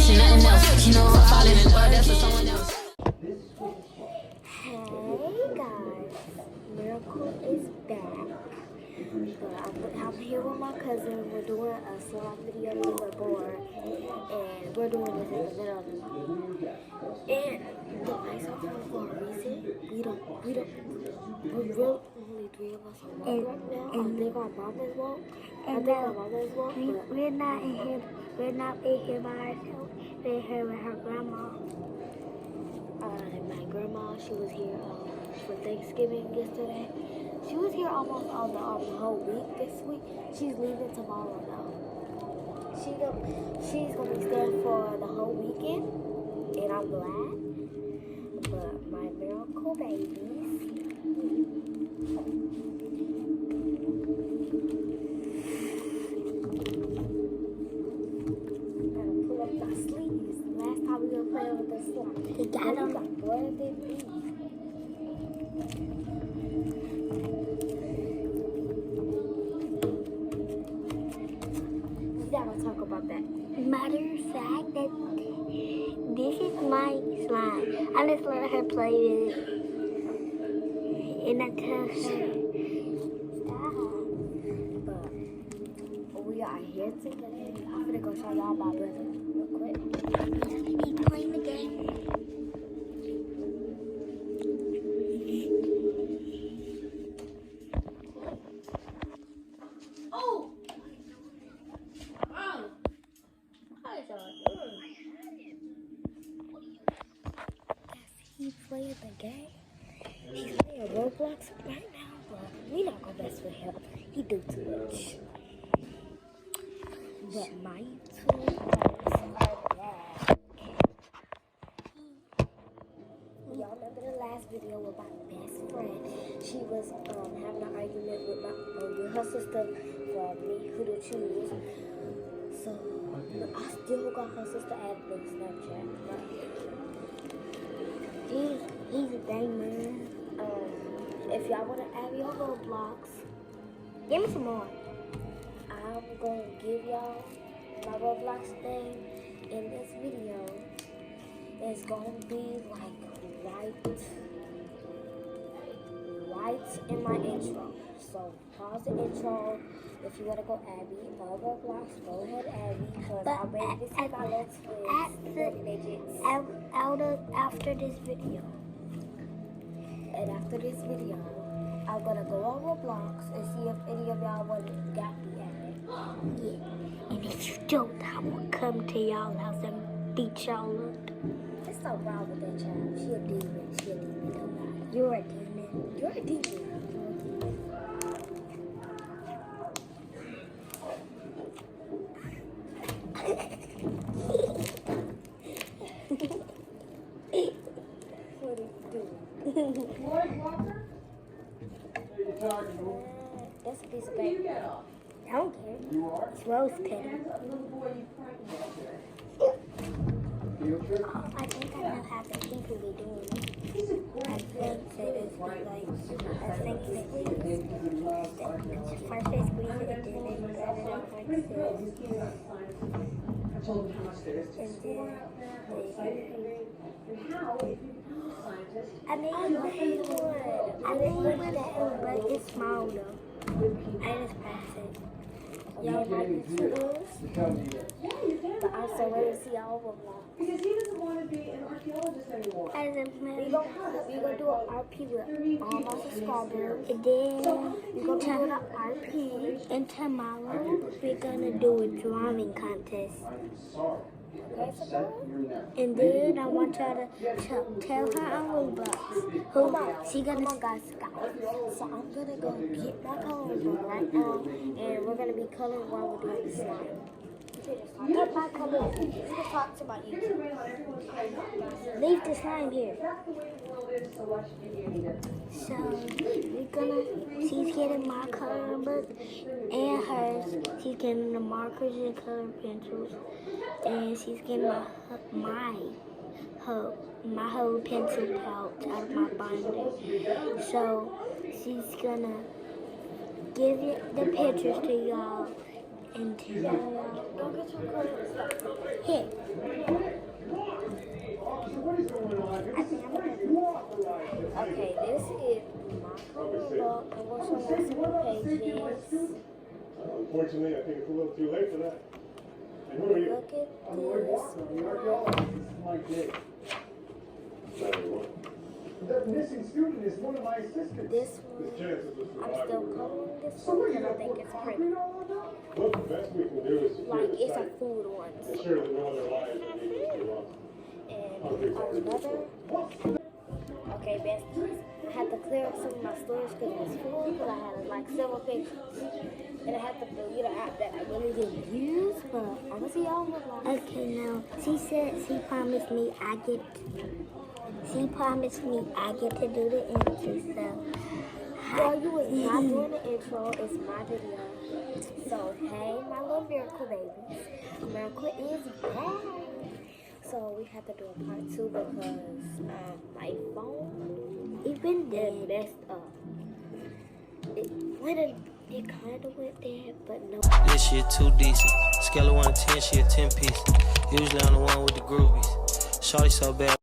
she nothing else. She know I'm falling in love, that's for someone else. Hey guys, Miracle is back. I'm here with my cousin. We're doing a slime video because we're bored, and we're doing this in the middle of the night. And the lights are on for a reason. We're really only three of us on right now. I think our mom is woke. We're not in here. We're not in here by ourselves. We're here with her grandma. My grandma, she was here for Thanksgiving yesterday. She was here almost all the whole week this week. She's leaving tomorrow though. She's gonna be staying for the whole weekend, and I'm glad. But my miracle babies. Gotta pull up my sleeves. Last time we were playing with the slime. He got them. Where did they be? Talk about that. Matter of fact, that this is my slime. I just let her play with it, and I tell her stop. But we are here together. I'm gonna go show y'all my brother real quick. He's playing the game. He's playing the game. He's playing Roblox right now, but we not gonna mess with him. He do too much. But my two friends are back. Y'all remember the last video with my best friend? She was having an argument with her sister for me who to choose. So I still got her sister added on Snapchat. He's a dang man. If y'all want to add me on Roblox, give me some more. I'm going to give y'all my Roblox thing in this video. It's going to be like right in my intro. So pause the intro. If you want to go add me on Roblox, go ahead and add me. Because I'm ready to see my little twins. After this video. And after this video, I'm gonna go on Roblox and see if any of y'all got me added. Yeah. And if you don't, I will come to y'all house and beat y'all up. There's something wrong with that child. She a demon. Don't lie. You're a demon. You're a demon. What are you doing? Lloyd Walker? That's a piece of paper. I don't care. It's rose petals. I think I know how the people be doing it. I think that it's like, first they squeeze it and then they grab it up like this. And then I made one. But it's small though. I just passed it. Y'all like the tools? But I'm so ready to see all of them now. Because he doesn't want to be an archaeologist anymore. We're gonna do an RP with all my subscribers. And then we're gonna do an RP. And tomorrow we're gonna do a drawing contest. Okay, so and then I want y'all to tell her on Roblox who she gonna guys. So I'm gonna go get my coloring book right now, and we're gonna be coloring while we're doing the slime. Get my coloring. You can talk to my YouTube. Leave the slime here. So she's getting my coloring book and hers. She's getting the markers and coloring pencils, and she's getting my whole pencil pouch out of my binder. So she's gonna give the pictures to y'all, And go get your clothes. Here. I think I'm gonna. Okay, this is my cover book. I'm gonna show you some pages. Unfortunately, I think it's a little too late for that. And who are you? Look at this. The missing student is one of my assistants. This one, I'm still coloring this one because I think it's pretty. Look, the best we can do is Like, it's a food one. ensure that no other lives are being lost. And another. Okay, besties. I had to clear up some of my storage because it was full, because I had like several pictures. And I had to delete an app that I really didn't use, but I'm gonna see y'all in the vlog. Okay, now, she promised me I get to do the intro, so. Girl, you was not doing the intro, it's my video. So, hey, my little miracle babies. Miracle is back. So we had to do a part 2 because my phone, even dead, messed up. It kind of went dead, but no. This shit too decent. Scale of 1 to 10, she a 10 piece. Usually I'm the one with the groovies. Shorty so bad.